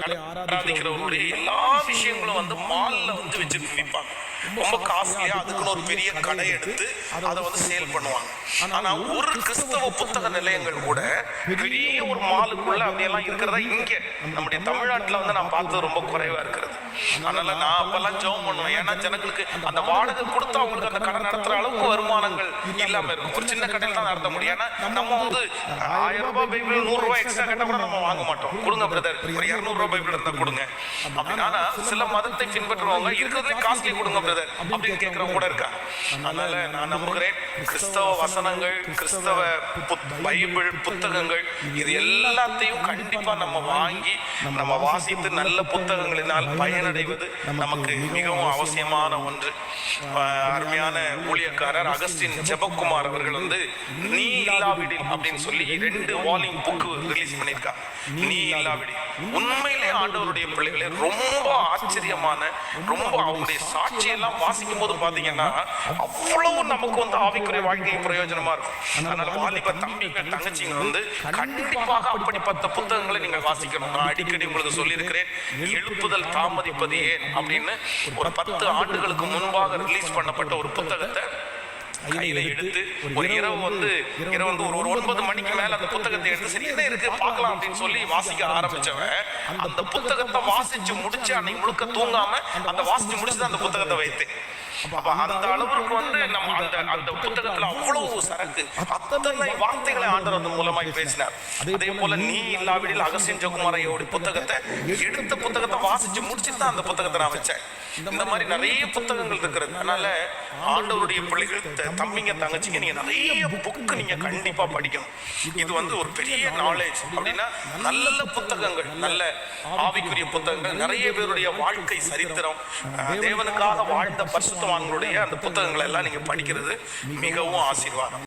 ஆராதிக்கிறவருடைய எல்லா விஷயங்களும் வந்து மால்ல வந்து வச்சு விற்பாங்க. ரொம்ப காஸ்ட்லியா அதுக்குன்னு ஒரு பெரிய கடை எடுத்து அதை வந்து சேல் பண்ணுவாங்க. ஆனா ஒரு கிறிஸ்தவ புத்தக நிலையங்கள் கூட பெரிய ஒரு மாலுக்குள்ள அப்படியெல்லாம் இருக்கிறதா இங்க நம்முடைய தமிழ்நாட்டுல வந்து நான் பார்த்தது ரொம்ப குறைவா இருக்கிறது. அதனால நான் அப்பெல்லாம் ஜெபம் பண்ணுவேன். ஏன்னா ஜனங்களுக்கு அந்த வாடகை கொடுத்து அவங்களுக்கு அந்த கடை நடத்துற அளவுக்கு வருமானங்கள் இல்லாம இருக்கும். ஒரு சின்ன கடையில் தான் நடத்த முடியும். ஏன்னா நம்ம வந்து 1000 ரூபாய் பைபிள் 100 ரூபாய் எக்ஸ்ட்ரா கட்ட கூட நம்ம வாங்க மாட்டோம். கொடுங்க பிரதர், ஒரு 200 ரூபாய் பைபிள் இருந்தா கொடுங்க அப்படின்னா சில மதத்தை பின்பற்றுறவங்க இருக்கிறதுலே காஸ்ட்லி கொடுங்க பிரதர் அப்படின்னு கேட்கிறவங்க கூட இருக்கா. அதனால நான் நம்புகிறேன் கிறிஸ்தவ வசனங்கள், கிறிஸ்தவ பைபிள் புத்தகங்கள் இது எல்லாத்தையும் கண்டிப்பா நம்ம வாங்கி நம்ம வாசித்து நல்ல புத்தகங்களினால் பயனடைவது நமக்கு மிகவும் அவசியமான ஒன்று. அருமையான ஊழியக்காரர் அகஸ்டின் ஜெபக்குமார் அவர்கள் வந்து நீ இல்லாவிடில் அப்படின்னு சொல்லி 2 வால்யூம் புக் ரிலீஸ் பண்ணியிருக்காங்க. நீ இல்லாவிடில் உண்மையிலே ஆண்டவருடைய பிள்ளைகளே ரொம்ப ஆச்சரியமான, ரொம்ப அவருடைய சாட்சியெல்லாம் வாசிக்கும் போது பாத்தீங்கன்னா அவ்வளவு நமக்கு வந்து ஆவிக்குரிய வாழ்க்கை பிரயோஜனமா இருக்கும். அதனால வாலிப தம்பிகள் தங்கச்சிங்க வந்து கண்டிப்பாக அப்படிப்பட்ட புத்தகங்களை நீங்கள் வாசிக்கணும். நான் அடிக்கடி உங்களுக்கு சொல்லியிருக்கிறேன், எழுப்புதல் தாமதிப்பது ஏன் அப்படின்னு ஒரு 10 ஆண்டுகளுக்கு முன்பாக ரிலீஸ் பண்ணப்பட்ட ஒரு புத்தகத்தை கையில எடுத்து ஒரு இரவு வந்து ஒரு 9 மணிக்கு மேல அந்த புத்தகத்தை எடுத்து சரி என்ன இருக்கு பார்க்கலாம் அப்படின்னு சொல்லி வாசிக்க ஆரம்பிச்சவன் அந்த புத்தகத்தை வாசிச்சு முடிச்சு அன்னைக்கு முழுக்க தூங்காம அந்த வாசிச்சு முடிச்சு அந்த புத்தகத்தை வைத்தேன். அப்ப அந்த அளவுக்கு வந்து நம்ம அந்த புத்தகத்துல அவ்வளவு சரக்கு, அத்தனை வார்த்தைகளை ஆண்டவர் அந்த மூலமாய் பேசினார். அதே போல நீ இல்லாவிடில் அகஸ்டின் ஜெபக்குமாரையோட புத்தகத்தை எடுத்த புத்தகத்தை வாசிச்சு முடிச்சுட்டு தான் அந்த புத்தகத்தை நான் வச்சேன். இந்த மாதிரி நிறைய புத்தகங்கள் இருக்கிறது. அதனால ஆண்டவருடைய பிள்ளைகள், தம்பிங்க தங்கச்சிங்க, நீங்க நிறைய புக்கு நீங்க கண்டிப்பா படிக்கணும். இது வந்து ஒரு பெரிய நாலேஜ். அப்படின்னா நல்ல புத்தகங்கள், நல்ல ஆவிக்குரிய புத்தகங்கள், நிறைய பேருடைய வாழ்க்கை சரித்திரம், தேவனுக்காக வாழ்ந்த பரிசுத்தவான்களுடைய அந்த புத்தகங்களை எல்லாம் நீங்க படிக்கிறது மிகவும் ஆசீர்வாதம்.